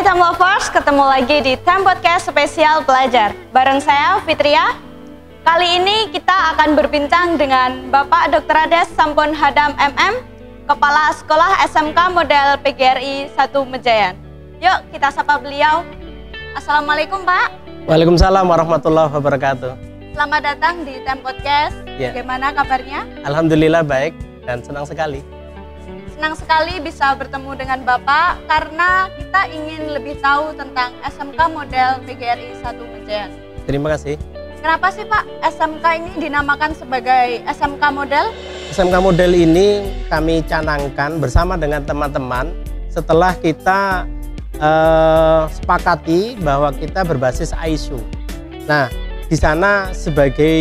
Time Lovers, ketemu lagi di Time Podcast Spesial Belajar. Bareng saya, Fitria. Kali ini kita akan berbincang dengan Bapak Dr. Ades Sampun Hadam MM, Kepala Sekolah SMK Model PGRI 1 Mejayan. Yuk kita sapa beliau. Assalamualaikum Pak. Waalaikumsalam warahmatullahi wabarakatuh. Selamat datang di Time Podcast. Bagaimana kabarnya? Alhamdulillah baik dan senang sekali. Senang sekali bisa bertemu dengan Bapak karena kita ingin lebih tahu tentang SMK Model PGRI 1 Mejayan. Terima kasih. Kenapa sih Pak SMK ini dinamakan sebagai SMK Model? SMK Model ini kami canangkan bersama dengan teman-teman setelah kita sepakati bahwa kita berbasis ISO. Nah, di sana sebagai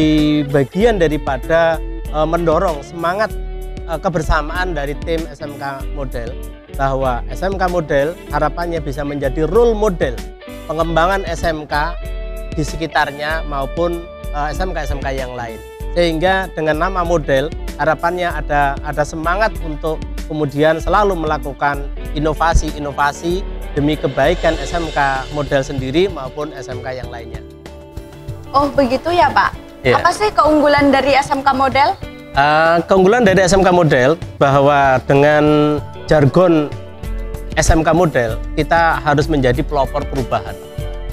bagian daripada mendorong semangat kebersamaan dari tim SMK Model, bahwa SMK Model harapannya bisa menjadi role model pengembangan SMK di sekitarnya maupun SMK-SMK yang lain. Sehingga dengan nama Model harapannya ada semangat untuk kemudian selalu melakukan inovasi-inovasi demi kebaikan SMK Model sendiri maupun SMK yang lainnya. Oh begitu ya Pak. Ya. Apa sih keunggulan dari SMK Model? Keunggulan dari SMK Model bahwa dengan jargon SMK Model kita harus menjadi pelopor perubahan.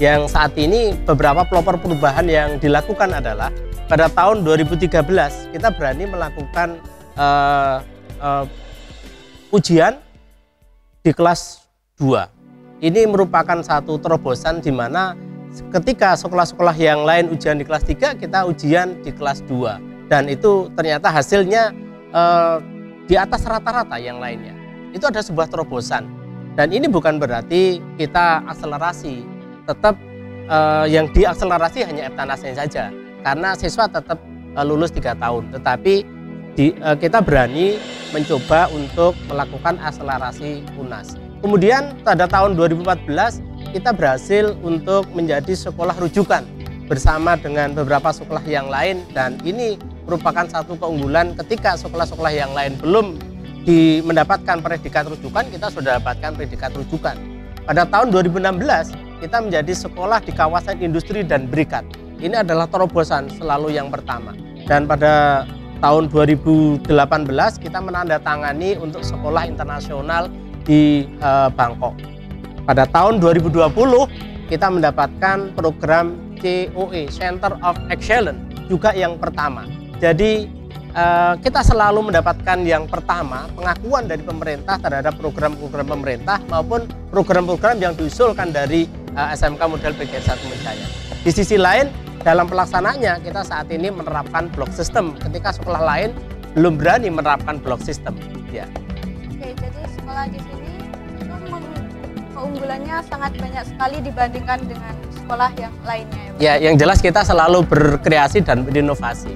Yang saat ini beberapa pelopor perubahan yang dilakukan adalah pada tahun 2013 kita berani melakukan ujian di kelas 2. Ini merupakan satu terobosan di mana ketika sekolah-sekolah yang lain ujian di kelas 3, kita ujian di kelas 2. Dan itu ternyata hasilnya di atas rata-rata yang lainnya. Itu ada sebuah terobosan. Dan ini bukan berarti kita akselerasi. Tetap yang diakselerasi hanya EPTANASnya saja. Karena siswa tetap lulus 3 tahun. Tetapi kita berani mencoba untuk melakukan akselerasi UNAS. Kemudian pada tahun 2014 kita berhasil untuk menjadi sekolah rujukan bersama dengan beberapa sekolah yang lain, dan ini merupakan satu keunggulan ketika sekolah-sekolah yang lain belum mendapatkan predikat rujukan, kita sudah dapatkan predikat rujukan. Pada tahun 2016 kita menjadi sekolah di kawasan industri dan berikat. Ini adalah terobosan selalu yang pertama. Dan pada tahun 2018 kita menandatangani untuk sekolah internasional di Bangkok. Pada tahun 2020 kita mendapatkan program COE, Center of Excellence, juga yang pertama. Jadi kita selalu mendapatkan yang pertama, pengakuan dari pemerintah terhadap program-program pemerintah maupun program-program yang diusulkan dari SMK Model PGRI 1 Mejayan. Di sisi lain, dalam pelaksanaannya kita saat ini menerapkan block system ketika sekolah lain belum berani menerapkan block system. Ya. Oke, jadi sekolah di sini itu keunggulannya sangat banyak sekali dibandingkan dengan sekolah yang lainnya ya Pak? Ya, yang jelas kita selalu berkreasi dan berinovasi.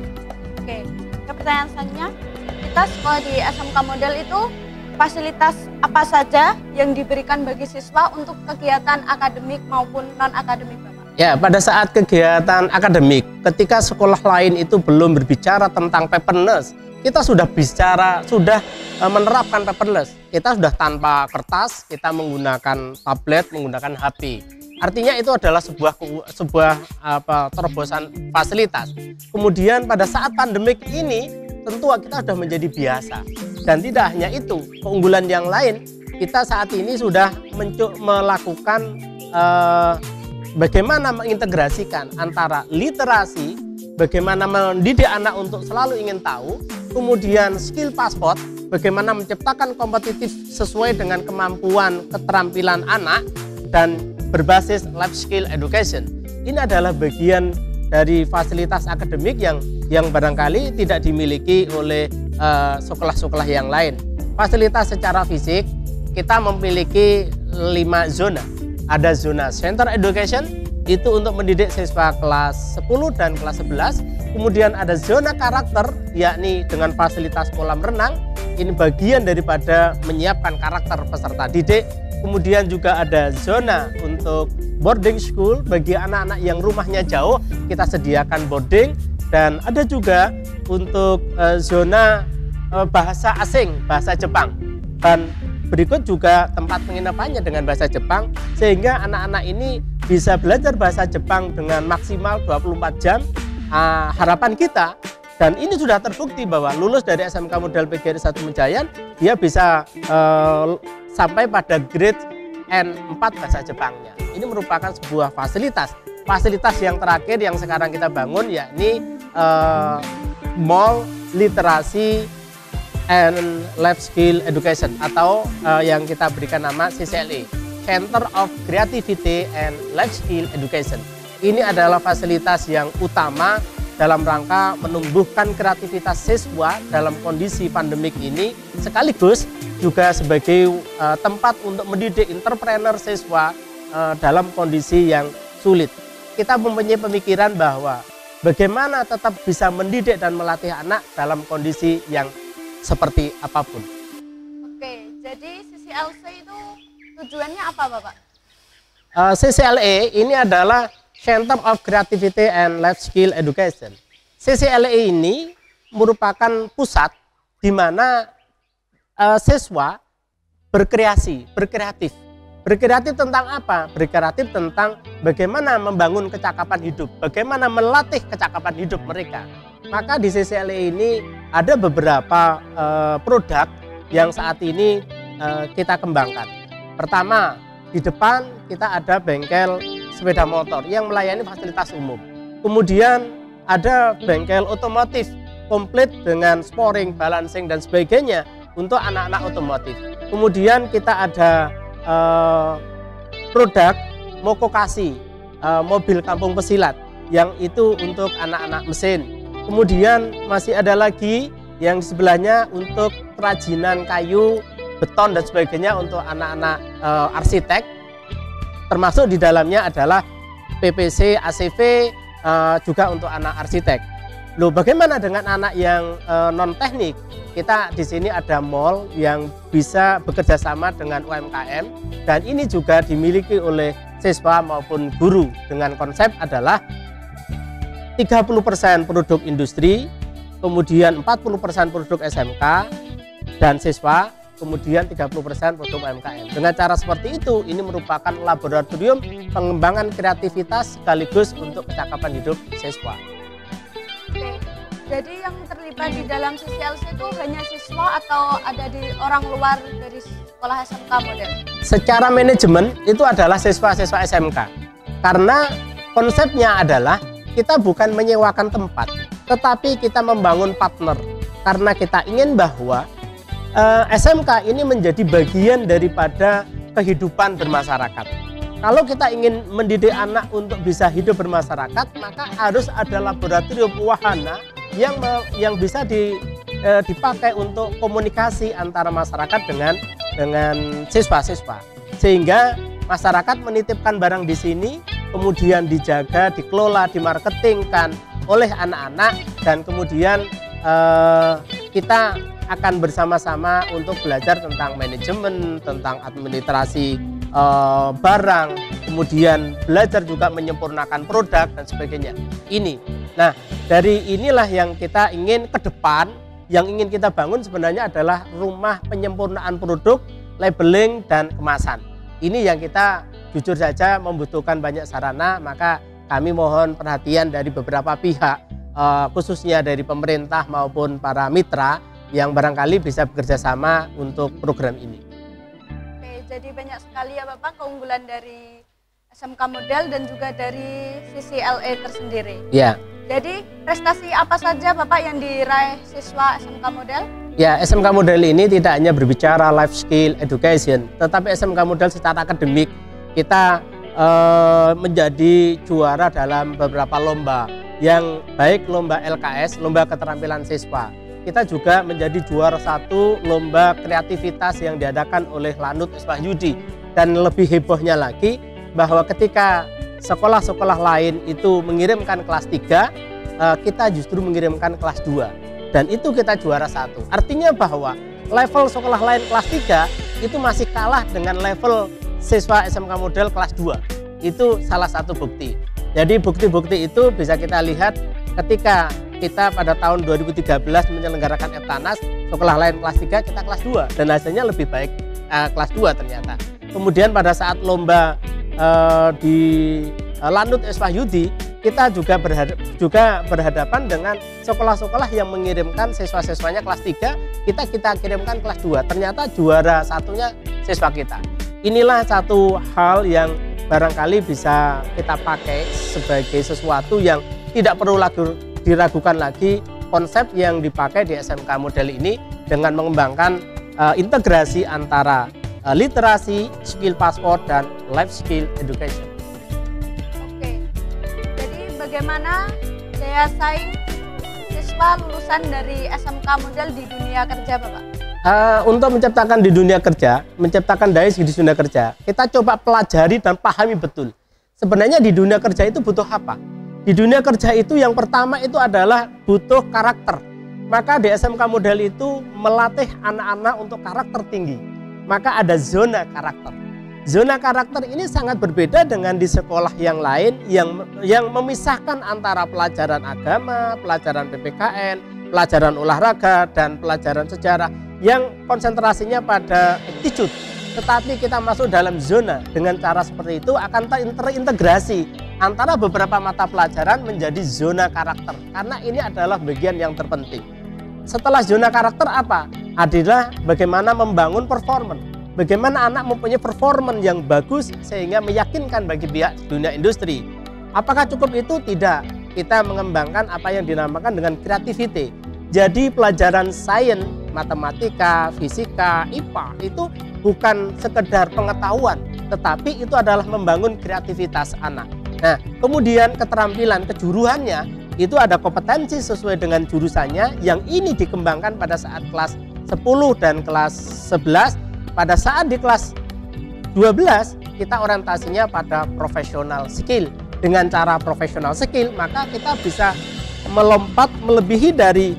Oke, pertanyaan selanjutnya, kita sekolah di SMK Model itu fasilitas apa saja yang diberikan bagi siswa untuk kegiatan akademik maupun non-akademik Bapak? Ya, pada saat kegiatan akademik, ketika sekolah lain itu belum berbicara tentang paperless, kita sudah menerapkan paperless. Kita sudah tanpa kertas, kita menggunakan tablet, menggunakan HP. Artinya itu adalah sebuah terobosan fasilitas. Kemudian pada saat pandemik ini tentu kita sudah menjadi biasa. Dan tidak hanya itu, keunggulan yang lain, kita saat ini sudah melakukan bagaimana mengintegrasikan antara literasi, bagaimana mendidik anak untuk selalu ingin tahu, kemudian skill passport, bagaimana menciptakan kompetitif sesuai dengan kemampuan keterampilan anak, dan berbasis life skill education. Ini adalah bagian dari fasilitas akademik yang barangkali tidak dimiliki oleh sekolah-sekolah yang lain. Fasilitas secara fisik kita memiliki 5 zona. Ada zona center education, itu untuk mendidik siswa kelas 10 dan kelas 11. Kemudian ada zona karakter, yakni dengan fasilitas kolam renang. Ini bagian daripada menyiapkan karakter peserta didik. Kemudian juga ada zona untuk boarding school, bagi anak-anak yang rumahnya jauh kita sediakan boarding. Dan ada juga untuk zona bahasa asing, bahasa Jepang. Dan berikut juga tempat penginapannya dengan bahasa Jepang, sehingga anak-anak ini bisa belajar bahasa Jepang dengan maksimal 24 jam. Harapan kita, dan ini sudah terbukti bahwa lulus dari SMK Model PGRI 1 Mejayan, dia bisa sampai pada grade N4 bahasa Jepangnya. Ini merupakan sebuah fasilitas. Fasilitas yang terakhir yang sekarang kita bangun, yakni Mall Literasi and Life Skill Education, atau yang kita berikan nama CCLE, Center of Creativity and Life Skill Education. Ini adalah fasilitas yang utama dalam rangka menumbuhkan kreativitas siswa dalam kondisi pandemik ini, sekaligus juga sebagai tempat untuk mendidik entrepreneur siswa dalam kondisi yang sulit. Kita mempunyai pemikiran bahwa bagaimana tetap bisa mendidik dan melatih anak dalam kondisi yang seperti apapun. Oke, jadi CCLC itu tujuannya apa, Bapak? CCLE ini adalah Center of Creativity and Life Skill Education. CCLE ini merupakan pusat di mana siswa berkreasi, berkreatif. Berkreatif tentang apa? Berkreatif tentang bagaimana membangun kecakapan hidup, bagaimana melatih kecakapan hidup mereka. Maka di CCLE ini ada beberapa produk yang saat ini kita kembangkan. Pertama, di depan kita ada bengkel sepeda motor yang melayani fasilitas umum. Kemudian ada bengkel otomotif komplit dengan sporing, balancing, dan sebagainya untuk anak-anak otomotif. Kemudian kita ada produk Mokokasi, mobil kampung pesilat, yang itu untuk anak-anak mesin. Kemudian masih ada lagi yang sebelahnya untuk kerajinan kayu, beton, dan sebagainya untuk anak-anak arsitek. Termasuk di dalamnya adalah PPC, ACV, juga untuk anak arsitek. Loh, bagaimana dengan anak yang non teknik? Kita di sini ada mall yang bisa bekerja sama dengan UMKM, dan ini juga dimiliki oleh siswa maupun guru dengan konsep adalah 30% produk industri, kemudian 40% produk SMK dan siswa, kemudian 30% produk UMKM. Dengan cara seperti itu, ini merupakan laboratorium pengembangan kreativitas sekaligus untuk kecakapan hidup siswa. Oke, jadi yang terlibat di dalam CCLC itu hanya siswa atau ada di orang luar dari sekolah SMK Model? Secara manajemen itu adalah siswa-siswa SMK. Karena konsepnya adalah kita bukan menyewakan tempat, tetapi kita membangun partner. Karena kita ingin bahwa SMK ini menjadi bagian daripada kehidupan bermasyarakat. Kalau kita ingin mendidik anak untuk bisa hidup bermasyarakat, maka harus ada laboratorium wahana yang bisa dipakai untuk komunikasi antara masyarakat dengan siswa-siswa. Sehingga masyarakat menitipkan barang di sini, kemudian dijaga, dikelola, dimarketingkan oleh anak-anak, dan kemudian kita akan bersama-sama untuk belajar tentang manajemen, tentang administrasi barang, kemudian belajar juga menyempurnakan produk dan sebagainya. Nah, dari inilah yang kita ingin ke depan, yang ingin kita bangun sebenarnya adalah rumah penyempurnaan produk, labeling, dan kemasan. Ini yang kita jujur saja membutuhkan banyak sarana, maka kami mohon perhatian dari beberapa pihak, khususnya dari pemerintah maupun para mitra yang barangkali bisa bekerja sama untuk program ini. Oke, jadi banyak sekali ya Bapak keunggulan dari SMK Model dan juga dari CCLE tersendiri. Ya. Jadi prestasi apa saja Bapak yang diraih siswa SMK Model? Ya, SMK Model ini tidak hanya berbicara life skill education, tetapi SMK Model secara akademik kita menjadi juara dalam beberapa lomba, yang baik lomba LKS, lomba keterampilan siswa. Kita juga menjadi juara 1 lomba kreativitas yang diadakan oleh Lanut Iswahyudi. Dan lebih hebohnya lagi bahwa ketika sekolah-sekolah lain itu mengirimkan kelas 3, kita justru mengirimkan kelas 2. Dan itu kita juara 1. Artinya bahwa level sekolah lain kelas 3 itu masih kalah dengan level siswa SMK Model kelas 2. Itu salah satu bukti. Jadi bukti-bukti itu bisa kita lihat ketika kita pada tahun 2013 menyelenggarakan Eptanas, sekolah lain kelas 3, kita kelas 2, dan hasilnya lebih baik kelas 2 ternyata. Kemudian pada saat lomba di Lanut S. Wahyudi, kita juga berhadapan dengan sekolah-sekolah yang mengirimkan siswa-siswanya kelas 3, kita kirimkan kelas 2. Ternyata juara satunya siswa kita. Inilah satu hal yang barangkali bisa kita pakai sebagai sesuatu yang tidak perlu diragukan lagi konsep yang dipakai di SMK model ini dengan mengembangkan integrasi antara literasi, skill passport, dan life skill education. Oke, jadi bagaimana daya saing siswa lulusan dari SMK model di dunia kerja, Bapak? Untuk menciptakan di dunia kerja, menciptakan daya saing di dunia kerja, kita coba pelajari dan pahami betul. Sebenarnya di dunia kerja itu butuh apa? Di dunia kerja itu yang pertama itu adalah butuh karakter. Maka di SMK model itu melatih anak-anak untuk karakter tinggi. Maka ada zona karakter. Zona karakter ini sangat berbeda dengan di sekolah yang lain yang memisahkan antara pelajaran agama, pelajaran PPKN, pelajaran olahraga, dan pelajaran sejarah yang konsentrasinya pada attitude. Tetapi kita masuk dalam zona dengan cara seperti itu akan terintegrasi antara beberapa mata pelajaran menjadi zona karakter. Karena ini adalah bagian yang terpenting. Setelah zona karakter apa? Adalah bagaimana membangun performance. Bagaimana anak mempunyai performance yang bagus sehingga meyakinkan bagi pihak dunia industri. Apakah cukup itu? Tidak. Kita mengembangkan apa yang dinamakan dengan creativity. Jadi pelajaran sains, matematika, fisika, IPA itu bukan sekedar pengetahuan, tetapi itu adalah membangun kreativitas anak. Nah, kemudian keterampilan, kejuruannya itu ada kompetensi sesuai dengan jurusannya yang ini dikembangkan pada saat kelas 10 dan kelas 11. Pada saat di kelas 12 kita orientasinya pada professional skill. Dengan cara professional skill maka kita bisa melompat melebihi dari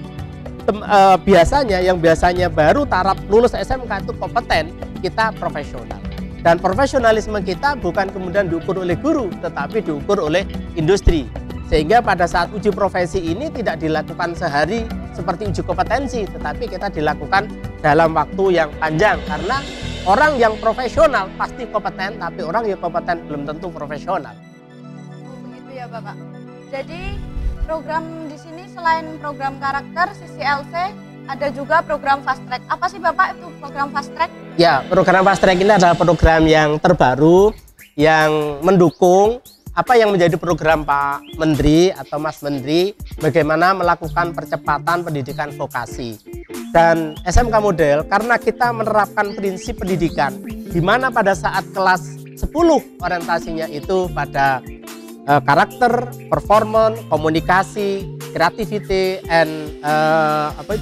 biasanya yang biasanya baru taraf lulus SMK itu kompeten, kita profesional. Dan profesionalisme kita bukan kemudian diukur oleh guru tetapi diukur oleh industri. Sehingga pada saat uji profesi ini tidak dilakukan sehari seperti uji kompetensi, tetapi kita dilakukan dalam waktu yang panjang. Karena orang yang profesional pasti kompeten, tapi orang yang kompeten belum tentu profesional. Begitu ya Bapak. Jadi program di sini selain program karakter CCLC, ada juga program fast track. Apa sih Bapak itu program fast track? Ya, program fast track ini adalah program yang terbaru yang mendukung apa yang menjadi program Pak Menteri atau Mas Menteri, bagaimana melakukan percepatan pendidikan vokasi. Dan SMK model karena kita menerapkan prinsip pendidikan di mana pada saat kelas 10 orientasinya itu pada karakter, performance, komunikasi, creativity, and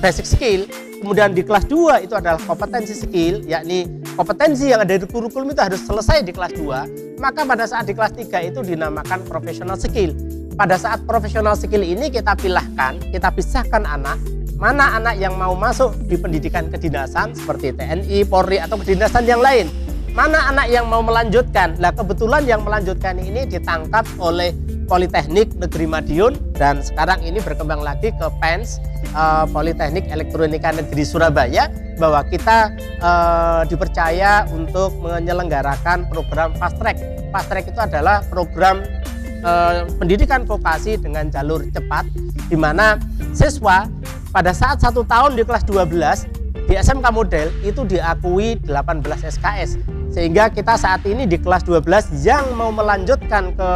basic skill. Kemudian di kelas 2 itu adalah kompetensi skill, yakni kompetensi yang ada di kurikulum itu harus selesai di kelas 2. Maka pada saat di kelas 3 itu dinamakan professional skill. Pada saat professional skill ini kita pisahkan anak. Mana anak yang mau masuk di pendidikan kedinasan seperti TNI, Polri, atau kedinasan yang lain. Mana anak yang mau melanjutkan. Nah kebetulan yang melanjutkan ini ditangkap oleh Politeknik Negeri Madiun dan sekarang ini berkembang lagi ke PENS, Politeknik Elektronika Negeri Surabaya, bahwa kita dipercaya untuk menyelenggarakan program fast track. Fast track itu adalah program pendidikan vokasi dengan jalur cepat, di mana siswa pada saat 1 tahun di kelas 12 di SMK model itu diakui 18 SKS. Sehingga kita saat ini di kelas 12 yang mau melanjutkan ke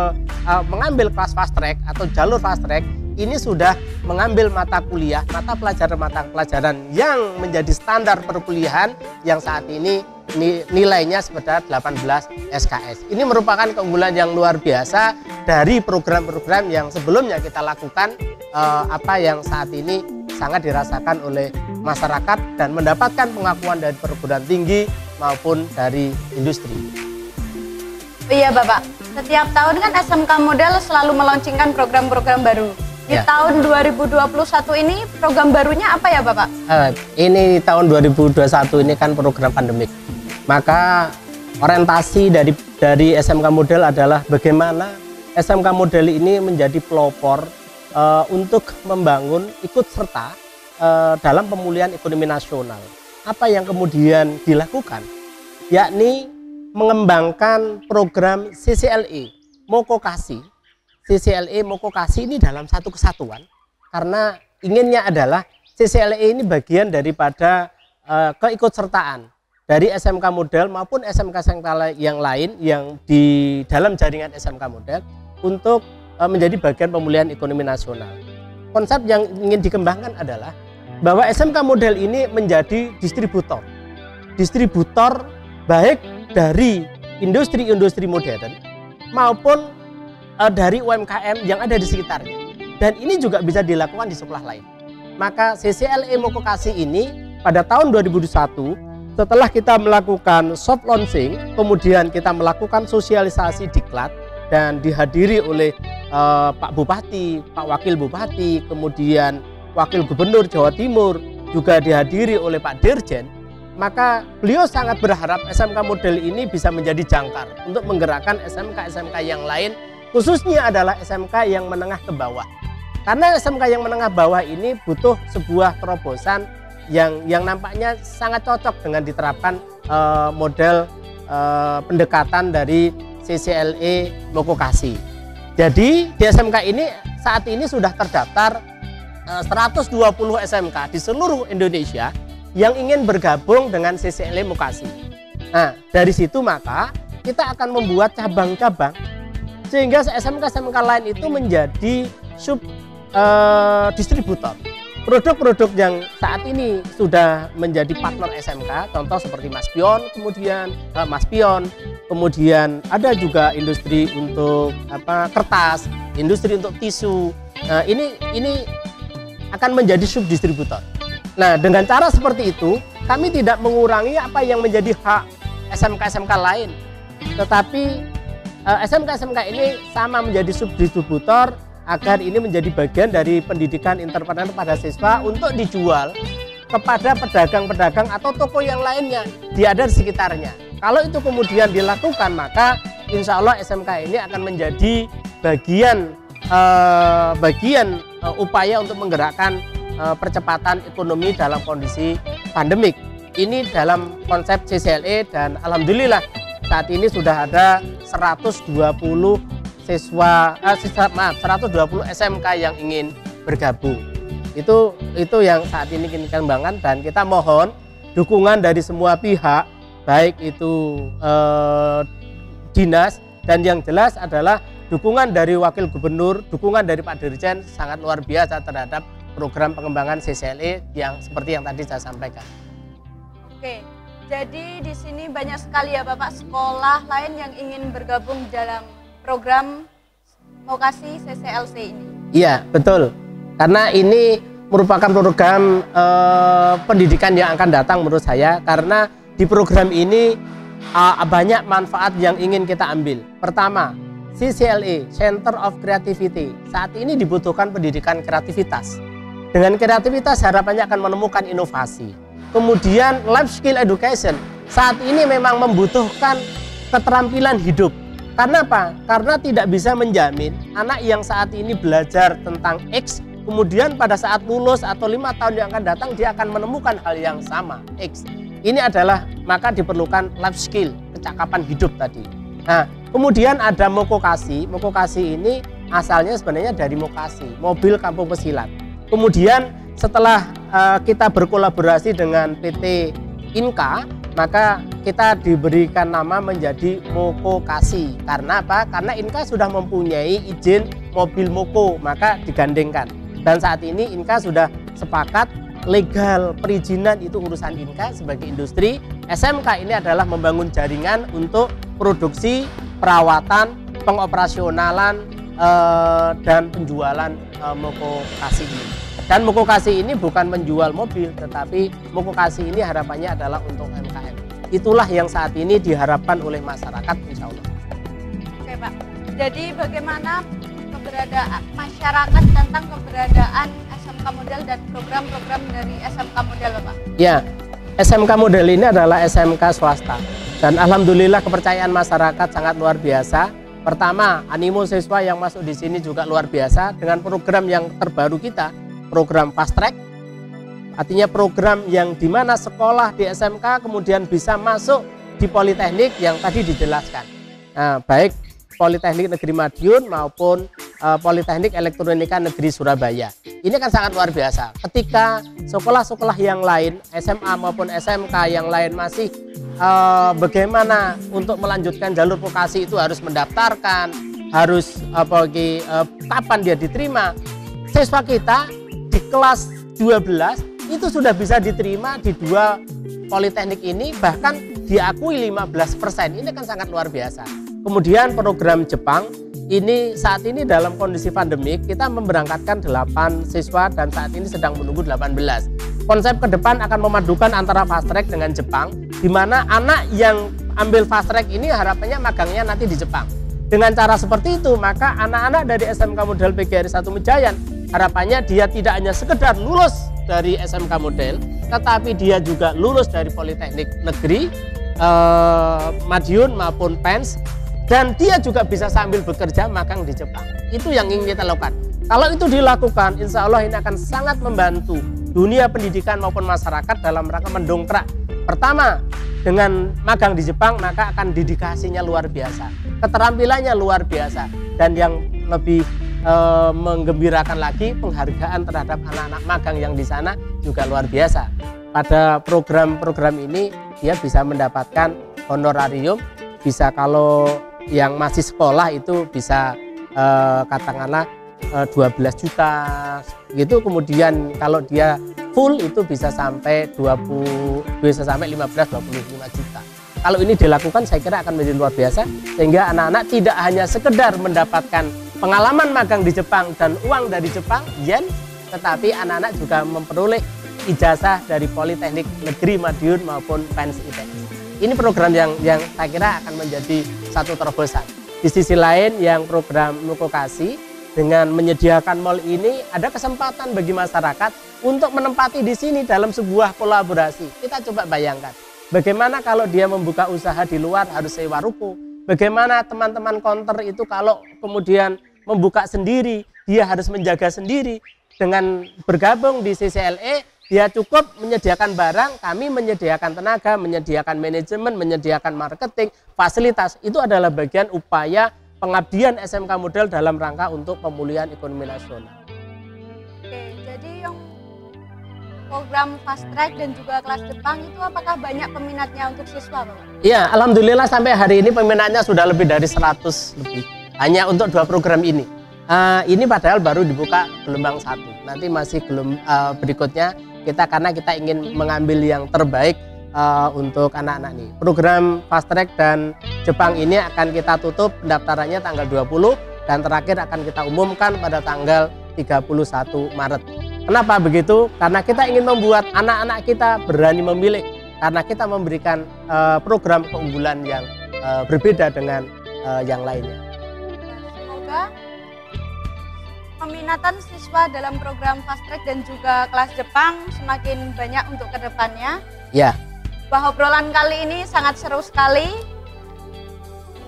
mengambil kelas fast track atau jalur fast track ini sudah mengambil mata pelajaran yang menjadi standar perkuliahan yang saat ini nilainya sebesar 18 SKS. Ini merupakan keunggulan yang luar biasa dari program-program yang sebelumnya kita lakukan, apa yang saat ini sangat dirasakan oleh masyarakat dan mendapatkan pengakuan dari perguruan tinggi maupun dari industri. Iya Bapak, setiap tahun kan SMK Model selalu melaunchingkan program-program baru. Di tahun 2021 ini program barunya apa ya Bapak? Ini tahun 2021 ini kan program pandemik. Maka orientasi dari SMK Model adalah bagaimana SMK Model ini menjadi pelopor untuk membangun ikut serta dalam pemulihan ekonomi nasional. Apa yang kemudian dilakukan? yakni mengembangkan program CCLE Mokokasi. CCLE Mokokasi ini dalam satu kesatuan, karena inginnya adalah CCLE ini bagian daripada keikutsertaan dari SMK Model maupun SMK-SMK yang lain yang di dalam jaringan SMK Model untuk menjadi bagian pemulihan ekonomi nasional. Konsep yang ingin dikembangkan adalah bahwa SMK Model ini menjadi distributor baik dari industri-industri modern maupun dari UMKM yang ada di sekitarnya. Dan ini juga bisa dilakukan di sekolah lain. Maka CCLE Mokokasi ini pada tahun 2021 setelah kita melakukan soft launching, kemudian kita melakukan sosialisasi diklat dan dihadiri oleh Pak Bupati, Pak Wakil Bupati, kemudian Wakil Gubernur Jawa Timur, juga dihadiri oleh Pak Dirjen, maka beliau sangat berharap SMK Model ini bisa menjadi jangkar untuk menggerakkan SMK-SMK yang lain, khususnya adalah SMK yang menengah ke bawah. Karena SMK yang menengah bawah ini butuh sebuah terobosan yang nampaknya sangat cocok dengan diterapkan model pendekatan dari CCLE Mokokasi. Jadi di SMK ini saat ini sudah terdaftar 120 SMK di seluruh Indonesia yang ingin bergabung dengan CCLE Mokokasi. Nah, dari situ maka kita akan membuat cabang-cabang sehingga SMK-SMK lain itu menjadi sub distributor. Produk-produk yang saat ini sudah menjadi partner SMK, contoh seperti Mas Pion, kemudian ada juga industri untuk kertas, industri untuk tisu. Nah, ini akan menjadi subdistributor. Nah, dengan cara seperti itu, kami tidak mengurangi apa yang menjadi hak SMK-SMK lain, tetapi SMK-SMK ini sama menjadi subdistributor agar ini menjadi bagian dari pendidikan entrepreneur pada siswa untuk dijual kepada pedagang-pedagang atau toko yang lainnya di ada di sekitarnya. Kalau itu kemudian dilakukan, maka insya Allah SMK ini akan menjadi bagian upaya untuk menggerakkan percepatan ekonomi dalam kondisi pandemik. Ini dalam konsep CCLE dan alhamdulillah saat ini sudah ada 120 SMK yang ingin bergabung. Itu yang saat ini kita kembangkan dan kita mohon dukungan dari semua pihak, baik itu dinas dan yang jelas adalah dukungan dari Wakil Gubernur, dukungan dari Pak Dirjen sangat luar biasa terhadap program pengembangan CCLE yang seperti yang tadi saya sampaikan. Oke, jadi di sini banyak sekali ya Bapak sekolah lain yang ingin bergabung dalam program Mokokasi CCLC ini. Iya, betul. Karena ini merupakan program pendidikan yang akan datang menurut saya, karena di program ini banyak manfaat yang ingin kita ambil. Pertama, CCLE, Center of Creativity. Saat ini dibutuhkan pendidikan kreativitas. Dengan kreativitas harapannya akan menemukan inovasi. Kemudian life skill education. Saat ini memang membutuhkan keterampilan hidup. Karena apa? Karena tidak bisa menjamin anak yang saat ini belajar tentang X, kemudian pada saat lulus atau 5 tahun yang akan datang dia akan menemukan hal yang sama, X. Ini adalah maka diperlukan life skill, kecakapan hidup tadi. Nah, kemudian ada Mokokasi. Mokokasi ini asalnya sebenarnya dari Mokasi, mobil kampung pesilat. Kemudian setelah kita berkolaborasi dengan PT Inka, maka kita diberikan nama menjadi Mokokasi. Karena apa? Karena Inka sudah mempunyai izin mobil Moko, maka digandengkan. Dan saat ini Inka sudah sepakat legal perizinan itu urusan Inka sebagai industri. SMK ini adalah membangun jaringan untuk produksi, perawatan, pengoperasionalan, dan penjualan Mokokasi ini. Dan Mokokasi ini bukan menjual mobil, tetapi Mokokasi ini harapannya adalah untuk UMKM. Itulah yang saat ini diharapkan oleh masyarakat, insya Allah. Oke Pak, jadi bagaimana keberadaan masyarakat tentang keberadaan SMK Model dan program-program dari SMK Model Pak? Ya, SMK Model ini adalah SMK swasta. Dan alhamdulillah kepercayaan masyarakat sangat luar biasa. Pertama, animo siswa yang masuk di sini juga luar biasa dengan program yang terbaru kita, program Fast Track. Artinya program yang dimana sekolah di SMK kemudian bisa masuk di Politeknik yang tadi dijelaskan, baik Politeknik Negeri Madiun maupun Politeknik Elektronika Negeri Surabaya. Ini kan sangat luar biasa. Ketika sekolah-sekolah yang lain, SMA maupun SMK yang lain masih bagaimana untuk melanjutkan jalur vokasi itu harus mendaftarkan, harus kapan dia diterima. Siswa kita di kelas 12 itu sudah bisa diterima di 2 politeknik ini, bahkan diakui 15%. Ini kan sangat luar biasa. Kemudian program Jepang ini saat ini dalam kondisi pandemik kita memberangkatkan 8 siswa dan saat ini sedang menunggu 18. Konsep ke depan akan memadukan antara fast track dengan Jepang, di mana anak yang ambil fast track ini harapannya magangnya nanti di Jepang. Dengan cara seperti itu, maka anak-anak dari SMK Model PGRI 1 Mejayan harapannya dia tidak hanya sekedar lulus dari SMK Model, tetapi dia juga lulus dari Politeknik Negeri Madiun maupun PENS, dan dia juga bisa sambil bekerja magang di Jepang. Itu yang ingin kita lakukan. Kalau itu dilakukan, insya Allah ini akan sangat membantu dunia pendidikan maupun masyarakat dalam rangka mendongkrak. Pertama, dengan magang di Jepang maka akan dedikasinya luar biasa, keterampilannya luar biasa, dan yang lebih menggembirakan lagi, penghargaan terhadap anak-anak magang yang di sana juga luar biasa. Pada program-program ini dia bisa mendapatkan honorarium, bisa kalau yang masih sekolah itu bisa katakanlah 12 juta gitu, kemudian kalau dia full itu bisa sampai 15-25 juta. Kalau ini dilakukan saya kira akan menjadi luar biasa, sehingga anak-anak tidak hanya sekedar mendapatkan pengalaman magang di Jepang dan uang dari Jepang, yen, tetapi anak-anak juga memperoleh ijazah dari Politeknik Negeri Madiun maupun PENS ITS. Ini program yang saya kira akan menjadi satu terobosan. Di sisi lain yang program vokasi dengan menyediakan mall ini ada kesempatan bagi masyarakat untuk menempati di sini dalam sebuah kolaborasi. Kita coba bayangkan, bagaimana kalau dia membuka usaha di luar harus sewa ruko. Bagaimana teman-teman counter itu kalau kemudian membuka sendiri, dia harus menjaga sendiri. Dengan bergabung di CCLE, dia cukup menyediakan barang, kami menyediakan tenaga, menyediakan manajemen, menyediakan marketing, fasilitas. Itu adalah bagian upaya pengabdian SMK Model dalam rangka untuk pemulihan ekonomi nasional. Oke, jadi yang program fast track dan juga kelas Jepang itu apakah banyak peminatnya untuk siswa, Pak? Iya, alhamdulillah sampai hari ini peminatnya sudah lebih dari 100 lebih. Hanya untuk 2 program ini. Ini padahal baru dibuka gelombang 1. Nanti masih berikutnya karena kita ingin mengambil yang terbaik untuk anak-anak ini. Program fast track dan Jepang ini akan kita tutup pendaftarannya tanggal 20 dan terakhir akan kita umumkan pada tanggal 31 Maret. Kenapa begitu? Karena kita ingin membuat anak-anak kita berani memilih, karena kita memberikan program keunggulan yang berbeda dengan yang lainnya. Semoga peminatan siswa dalam program fast track dan juga kelas Jepang semakin banyak untuk kedepannya. Ya. Bahwa obrolan kali ini sangat seru sekali.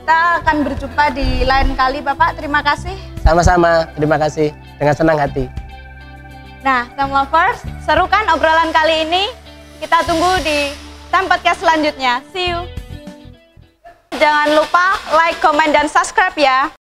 Kita akan berjumpa di lain kali, Bapak. Terima kasih. Sama-sama, terima kasih. Dengan senang hati. Nah, Time Lovers, seru kan obrolan kali ini? Kita tunggu di Time Podcast selanjutnya. See you. Jangan lupa like, comment, dan subscribe ya.